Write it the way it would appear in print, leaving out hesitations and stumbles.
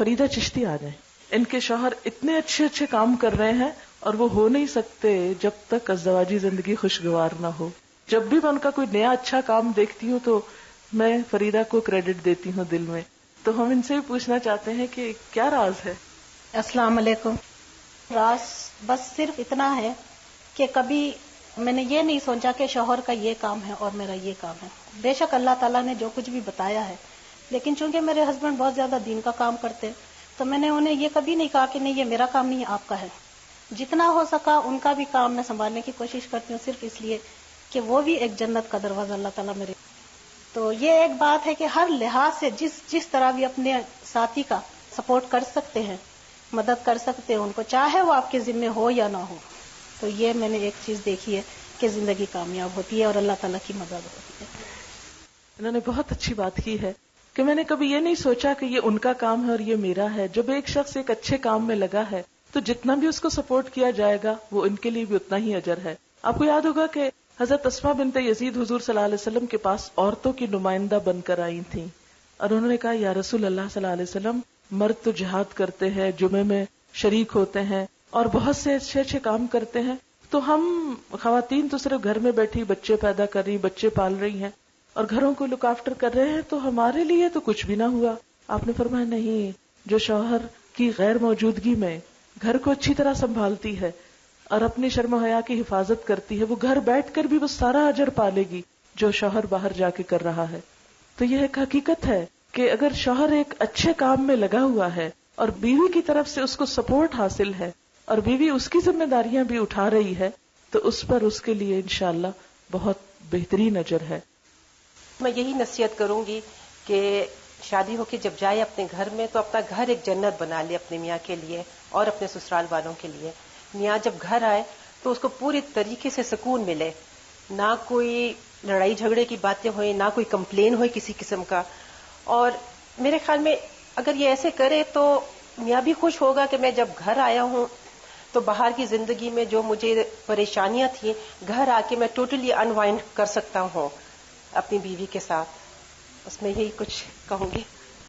فریدہ چشتی آ جائیں. ان کے شوہر اتنے اچھے اچھے کام کر رہے ہیں اور وہ ہو نہیں سکتے جب تک ازدواجی زندگی خوشگوار نہ ہو. جب بھی میں ان کا کوئی نیا اچھا کام دیکھتی ہوں تو میں فریدہ کو کریڈٹ دیتی ہوں دل میں. تو ہم ان سے بھی پوچھنا چاہتے ہیں کہ کیا راز ہے؟ السلام علیکم. راز بس صرف اتنا ہے کہ کبھی میں نے یہ نہیں سوچا کہ شوہر کا یہ کام ہے اور میرا یہ کام ہے. بے شک اللہ تعالیٰ نے جو کچھ بھی بتایا ہے، لیکن چونکہ میرے ہسبینڈ بہت زیادہ دین کا کام کرتے تو میں نے انہیں یہ کبھی نہیں کہا کہ نہیں یہ میرا کام نہیں ہے، آپ کا ہے. جتنا ہو سکا ان کا بھی کام میں سنبھالنے کی کوشش کرتی ہوں، صرف اس لیے کہ وہ بھی ایک جنت کا دروازہ اللہ تعالیٰ میرے. تو یہ ایک بات ہے کہ ہر لحاظ سے جس طرح بھی اپنے ساتھی کا سپورٹ کر سکتے ہیں، مدد کر سکتے ہیں ان کو، چاہے وہ آپ کے ذمہ ہو یا نہ ہو. تو یہ میں نے ایک چیز دیکھی ہے کہ زندگی کامیاب ہوتی ہے اور اللہ تعالیٰ کی مدد ہوتی ہے. انہوں نے بہت اچھی بات کی ہے کہ میں نے کبھی یہ نہیں سوچا کہ یہ ان کا کام ہے اور یہ میرا ہے. جب ایک شخص ایک اچھے کام میں لگا ہے تو جتنا بھی اس کو سپورٹ کیا جائے گا وہ ان کے لیے بھی اتنا ہی اجر ہے. آپ کو یاد ہوگا کہ حضرت اسماء بنت یزید حضور صلی اللہ علیہ وسلم کے پاس عورتوں کی نمائندہ بن کر آئی تھیں اور انہوں نے کہا یا رسول اللہ صلی اللہ علیہ وسلم، مرد تو جہاد کرتے ہیں، جمعے میں شریک ہوتے ہیں اور بہت سے اچھے اچھے کام کرتے ہیں، تو ہم خواتین تو صرف گھر میں بیٹھی بچے پیدا کر رہی، بچے پال رہی ہیں اور گھروں کو لک آفٹر کر رہے ہیں، تو ہمارے لیے تو کچھ بھی نہ ہوا. آپ نے فرمایا نہیں، جو شوہر کی غیر موجودگی میں گھر کو اچھی طرح سنبھالتی ہے اور اپنی شرم و حیا کی حفاظت کرتی ہے، وہ گھر بیٹھ کر بھی وہ سارا اجر پالے گی جو شوہر باہر جا کے کر رہا ہے. تو یہ ایک حقیقت ہے کہ اگر شوہر ایک اچھے کام میں لگا ہوا ہے اور بیوی کی طرف سے اس کو سپورٹ حاصل ہے اور بیوی اس کی ذمہ داریاں بھی اٹھا رہی ہے تو اس پر اس کے لیے انشاءاللہ بہت بہترین اجر ہے. میں یہی نصیحت کروں گی کہ شادی ہو کے جب جائے اپنے گھر میں تو اپنا گھر ایک جنت بنا لے اپنے میاں کے لیے اور اپنے سسرال والوں کے لیے. میاں جب گھر آئے تو اس کو پوری طریقے سے سکون ملے، نہ کوئی لڑائی جھگڑے کی باتیں ہوئیں، نہ کوئی کمپلین ہوئی کسی قسم کا. اور میرے خیال میں اگر یہ ایسے کرے تو میاں بھی خوش ہوگا کہ میں جب گھر آیا ہوں تو باہر کی زندگی میں جو مجھے پریشانیاں تھیں گھر آ کے میں ٹوٹلی انوائنڈ کر سکتا ہوں اپنی بیوی کے ساتھ. اس میں یہی کچھ کہوں گی.